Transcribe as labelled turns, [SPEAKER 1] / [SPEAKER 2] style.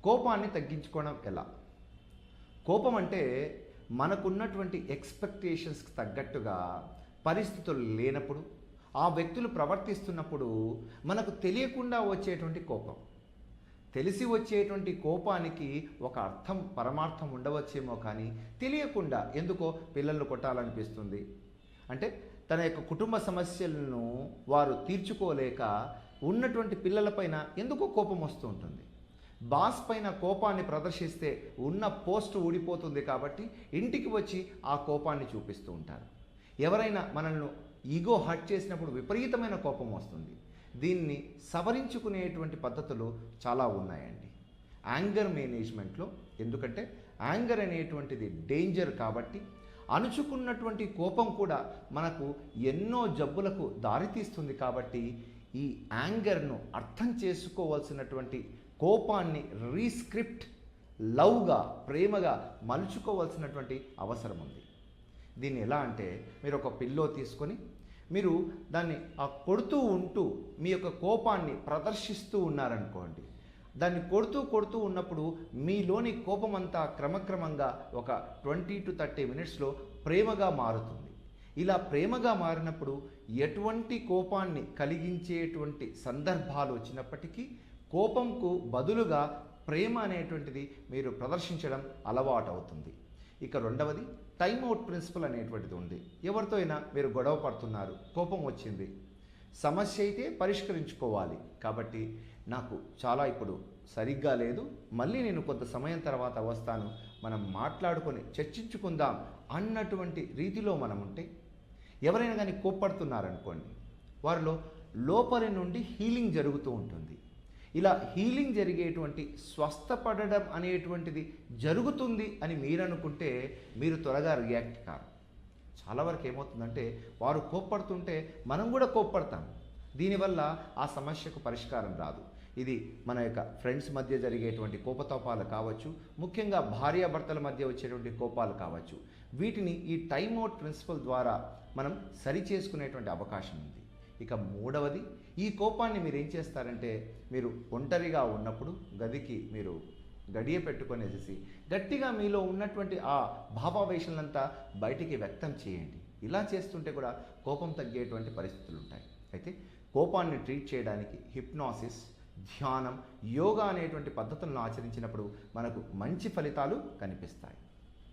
[SPEAKER 1] కోపాన్ని తగ్గించుకోవడం ఎలా? కోపం అంటే మనకున్నటువంటి ఎక్స్‌పెక్టేషన్స్‌కి తగ్గట్టుగా పరిస్థితులు లేనప్పుడు, ఆ వ్యక్తులు ప్రవర్తిస్తున్నప్పుడు మనకు తెలియకుండా వచ్చేటువంటి కోపం. తెలిసి వచ్చేటువంటి కోపానికి ఒక అర్థం, పరమార్థం ఉండవచ్చేమో కానీ తెలియకుండా ఎందుకో పిల్లల్ని కొట్టాలనిపిస్తుంది. అంటే తన యొక్క కుటుంబ సమస్యలను వారు తీర్చుకోలేక ఉన్నటువంటి పిల్లలపైన ఎందుకో కోపం వస్తూ ఉంటుంది. బాస్ పైన కోపాన్ని ప్రదర్శిస్తే ఉన్న పోస్ట్ ఊడిపోతుంది కాబట్టి ఇంటికి వచ్చి ఆ కోపాన్ని చూపిస్తూ ఉంటారు. ఎవరైనా మనల్ని ఈగో హర్ట్ చేసినప్పుడు విపరీతమైన కోపం వస్తుంది. దీన్ని సవరించుకునేటువంటి పద్ధతులు చాలా ఉన్నాయండి యాంగర్ మేనేజ్మెంట్లో. ఎందుకంటే యాంగర్ అనేటువంటిది డేంజర్ కాబట్టి, అణుచుకున్నటువంటి కోపం కూడా మనకు ఎన్నో జబ్బులకు దారితీస్తుంది కాబట్టి, ఈ యాంగర్ను అర్థం చేసుకోవాల్సినటువంటి, కోపాన్ని రీస్క్రిప్ట్ లవ్గా, ప్రేమగా మలుచుకోవాల్సినటువంటి అవసరం ఉంది. దీన్ని ఎలా అంటే, మీరు ఒక పిల్లో తీసుకొని మీరు దాన్ని కొడుతూ ఉంటూ మీ యొక్క కోపాన్ని ప్రదర్శిస్తూ ఉన్నారనుకోండి. దాన్ని కొడుతూ ఉన్నప్పుడు మీలోని కోపమంతా క్రమక్రమంగా ఒక 20-30 మినిట్స్లో ప్రేమగా మారుతుంది. ఇలా ప్రేమగా మారినప్పుడు ఎటువంటి కోపాన్ని కలిగించేటువంటి సందర్భాలు వచ్చినప్పటికీ కోపంకు బదులుగా ప్రేమ అనేటువంటిది మీరు ప్రదర్శించడం అలవాటు అవుతుంది. ఇక రెండవది టైమ్ అవుట్ ప్రిన్సిపల్ అనేటువంటిది ఉంది. ఎవరితో అయినా మీరు గొడవ పడుతున్నారు, కోపం వచ్చింది, సమస్య అయితే పరిష్కరించుకోవాలి. కాబట్టి నాకు చాలా ఇప్పుడు సరిగ్గా లేదు, మళ్ళీ నేను కొంత సమయం తర్వాత వస్తాను, మనం మాట్లాడుకొని చర్చించుకుందాం అన్నటువంటి రీతిలో మనం ఉంటే, ఎవరైనా కానీ కోప్పడుతున్నారనుకోండి, వారిలో లోపలి నుండి హీలింగ్ జరుగుతూ ఉంటుంది. ఇలా హీలింగ్ జరిగేటువంటి, స్వస్థపడడం అనేటువంటిది జరుగుతుంది అని మీరు అనుకుంటే మీరు త్వరగా రియాక్ట్ కారు. చాలా వరకు ఏమవుతుందంటే, వారు కోప్పడుతుంటే మనం కూడా కోప్పడతాం. దీనివల్ల ఆ సమస్యకు పరిష్కారం రాదు. ఇది మన యొక్క ఫ్రెండ్స్ మధ్య జరిగేటువంటి కోపతాపాలు కావచ్చు, ముఖ్యంగా భార్యాభర్తల మధ్య వచ్చేటువంటి కోపాలు కావచ్చు. వీటిని ఈ టైమ్ అవుట్ ప్రిన్సిపల్ ద్వారా మనం సరి చేసుకునేటువంటి అవకాశం ఉంది. ఇక మూడవది, ఈ కోపాన్ని మీరు ఏం చేస్తారంటే, మీరు ఒంటరిగా ఉన్నప్పుడు గదికి మీరు గడియ పెట్టుకొనేసి గట్టిగా మీలో ఉన్నటువంటి ఆ భావావేశాలంతా బయటికి వ్యక్తం చేయండి. ఇలా చేస్తుంటే కూడా కోపం తగ్గేటువంటి పరిస్థితులు ఉంటాయి. అయితే కోపాన్ని ట్రీట్ చేయడానికి హిప్నాసిస్, ధ్యానం, యోగా అనేటువంటి పద్ధతులను ఆచరించినప్పుడు మనకు మంచి ఫలితాలు కనిపిస్తాయి.